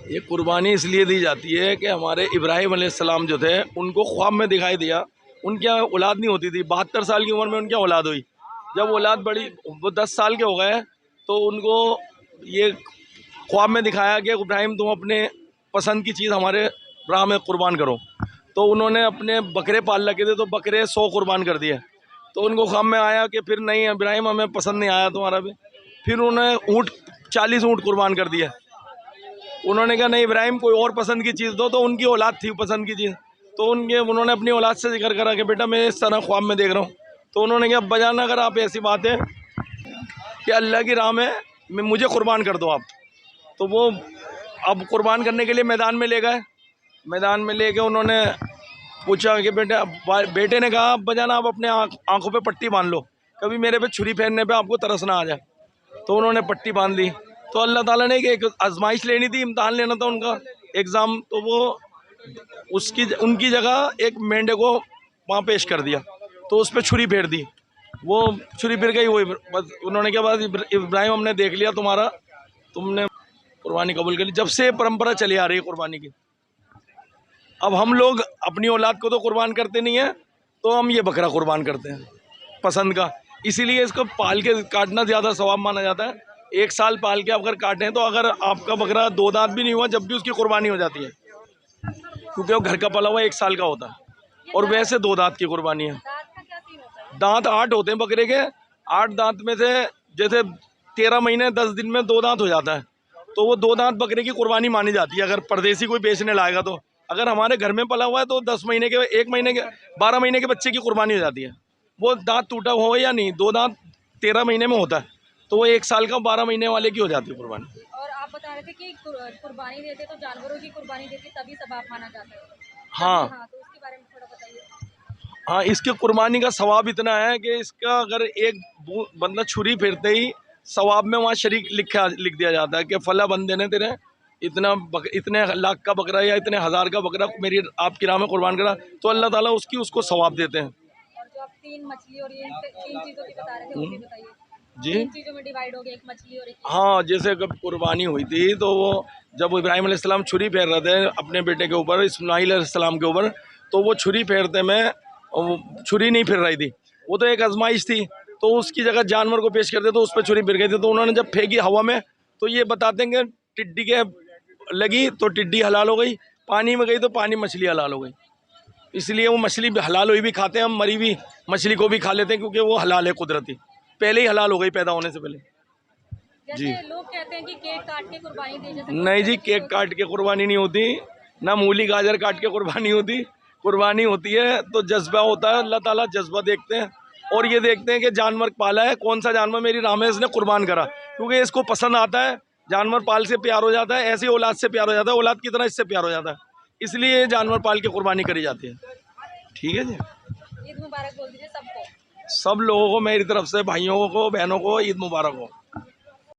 ये कुर्बानी इसलिए दी जाती है कि हमारे इब्राहिम अलैहिस्सलाम जो थे उनको ख्वाब में दिखाई दिया, उनके यहाँ औलाद नहीं होती थी। 72 साल की उम्र में उनकी औलाद हुई। जब औलाद बड़ी, वो 10 साल के हो गए तो उनको ये ख्वाब में दिखाया कि इब्राहिम तुम अपने पसंद की चीज़ हमारे राह में कुर्बान करो। तो उन्होंने अपने बकरे पाल रखे थे, तो बकरे 100 कुर्बान कर दिए। तो उनको ख्वाब में आया कि फिर नहीं इब्राहिम, हमें पसंद नहीं आया तुम्हारा भी। फिर उन्होंने ऊँट 40 ऊँट कुर्बान कर दिए। उन्होंने कहा नहीं इब्राहिम, कोई और पसंद की चीज़ दो। तो उनकी औलाद थी पसंद की चीज़, तो उन्होंने अपनी औलाद से जिक्र करा कि बेटा मैं इस तरह ख्वाब में देख रहा हूँ। तो उन्होंने कहा अब्बा जान, अगर आप ऐसी बात है कि अल्लाह की राह में मुझे कुर्बान कर दो आप। तो वो अब कुर्बान करने के लिए मैदान में ले गए। मैदान में ले गए, उन्होंने पूछा कि बेटे ने कहा अब्बा जान, आप अपने आँखों पे पट्टी बांध लो, कभी मेरे पे छुरी फेरने पे आपको तरस ना आ जाए। तो उन्होंने पट्टी बांध ली। तो अल्लाह ताला ने एक आजमाइश लेनी थी, इम्तहान लेना था उनका, एग्ज़ाम। तो वो उनकी जगह एक मेंढे को वहाँ पेश कर दिया, तो उस पर छुरी फेर दी। वो छुरी फिर गई। वो बस उन्होंने क्या बात, इब्राहिम हमने देख लिया तुम्हारा, तुमने कुर्बानी कबूल कर ली। जब से परंपरा चली आ रही है कुर्बानी की। अब हम लोग अपनी औलाद को तो कुर्बान करते नहीं हैं, तो हम ये बकरा कुर्बान करते हैं पसंद का। इसीलिए इसको पाल के काटना ज़्यादा सवाब माना जाता है। 1 साल पाल के अगर काटें तो अगर आपका बकरा 2 दांत भी नहीं हुआ जब भी उसकी कुर्बानी हो जाती है, क्योंकि वो घर का पला हुआ 1 साल का होता है। और वैसे 2 दांत की कुर्बानी है। दांत 8 होते हैं बकरे के। 8 दांत में से जैसे 13 महीने 10 दिन में 2 दांत हो जाता है, तो वो 2 दांत बकरे की कुर्बानी मानी जाती है अगर परदेसी कोई बेचने लाएगा तो। अगर हमारे घर में पला हुआ है तो 10 महीने के, 1 महीने के, 12 महीने के बच्चे की कुर्बानी हो जाती है। वो दांत टूटा हो या नहीं, 2 दांत 13 महीने में होता है, तो वो 1 साल का 12 महीने वाले की हो जाती है कुर्बानी। और आप बता रहे थे कि कुर्बानी देते तो जानवरों की कुर्बानी देते तभी सवाब माना जाता है। हाँ तो उसके बारे में थोड़ा बताइए। हाँ, इसके कुर्बानी का सवाब इतना है कि इसका अगर एक बंदा छुरी फेरते ही सवाब में वहाँ शरीक लिख दिया जाता है कि फला बंदे ने तेरे इतने लाख का बकरा या इतने हज़ार का बकरा मेरी आपकी राह में कुर्बान करा, तो अल्लाह ताला उसको सवाब देते हैं। और जो आप 3 मछली और ये 3 चीज़ों की बता रहे थे, वो भी बताइए। जी 3 चीज़ों में डिवाइड हो गया, एक मछली और एक। हाँ, जैसे कब कुर्बानी हुई थी तो वो जब इब्राहिम अलैहिस्सलाम छुरी फेर रहे थे अपने बेटे के ऊपर, इस्माइल अलैहिस्सलाम के ऊपर, तो वो छुरी फेरते में छुरी नहीं फिर रही थी, वो तो एक आजमाइश थी। तो उसकी जगह जानवर को पेश करते तो उस पर छुरी फिर गई थी। तो उन्होंने जब फेंकी हवा में, तो ये बताते हैं कि टिड्डी के लगी तो टिड्डी हलाल हो गई, पानी में गई तो पानी मछली हलाल हो गई। इसलिए वो मछली हलाल हुई भी खाते हैं हम, मरी हुई मछली को भी खा लेते हैं, क्योंकि वो हलाल है कुदरती, पहले ही हलाल हो गई पैदा होने से पहले। जी लोग कहते हैं कि केक काट के कुर्बानी दी जाती है। नहीं जी, केक काट के कुर्बानी नहीं होती, ना मूली गाजर काट के कुर्बानी होती। कुर्बानी होती है तो जज्बा होता है, अल्लाह ताला जज्बा देखते हैं और ये देखते हैं कि जानवर पाला है, कौन सा जानवर मेरी राह में इसने कुर्बान करा, क्योंकि इसको पसंद आता है। जानवर पाल से प्यार हो जाता है, ऐसी औलाद से प्यार हो जाता है, औलाद की तरह इससे प्यार हो जाता है, इसलिए जानवर पाल के कुर्बानी करी जाती है। ठीक है जी, ईद मुबारक बोल दीजिए सबको। सब लोगों को मेरी तरफ से, भाइयों को, बहनों को ईद मुबारक हो।